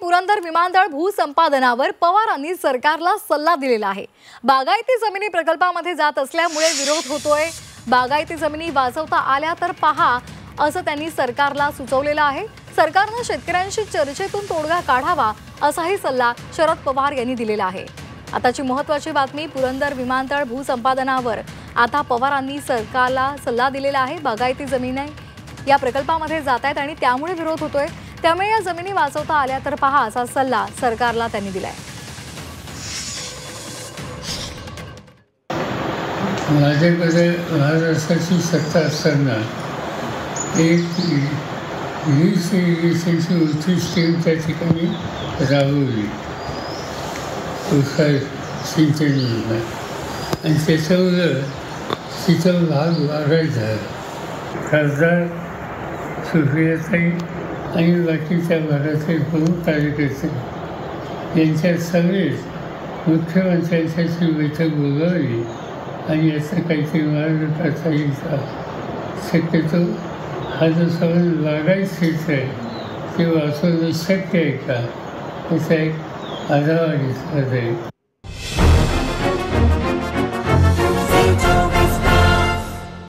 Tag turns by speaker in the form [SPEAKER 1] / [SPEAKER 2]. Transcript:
[SPEAKER 1] पुरंदर विमानतळ भूसंपादनावर पवारांनी सरकारला सल्ला दिलेला आहे। बागायती जमिनी प्रकल्पामध्ये जात असल्यामुळे विरोध होतोय। बागायती जमिनी वाचवता आल्या तर पहा असं त्यांनी सरकारला सुचवलेलं आहे। सरकारने शेतकऱ्यांशी चर्चेतून तोडगा काढावा असाही सल्ला शरद पवार यांनी दिलेला आहे। आताची महत्त्वाची बातमी, पुरंदर विमानतळ भूसंपादनावर आता पवारांनी सरकारला सल्ला दिलेला आहे। बागायती जमिनी या प्रकल्पामध्ये जात आहेत आणि त्यामुळे विरोध होतोय, त्यामुळे या जमिनी वाचवता आल्या तर पहा असा सल्ला सरकारला त्यांनी दिलाय।
[SPEAKER 2] माझ्याकडे महाराष्ट्राची सत्ता असताना एक इरिगेशनची उद्दिष्टे त्या ठिकाणी राबवली, सिंचन योजना, आणि त्याच्यावर तिथं भाग वाढायचा। खासदार सुप्रियाताई आणि बाकीच्या भागाचे प्रमुख कार्यकर्ते यांच्या समेत मुख्यमंत्र्यांची बैठक बोलावली आणि याचं काहीतरी मार्ग काढता येईल का। शक्यतो हा जो समज बागायत क्षेत्र आहे ते वाचवणं शक्य आहे का, याचा एक आढावा घेतला जाईल।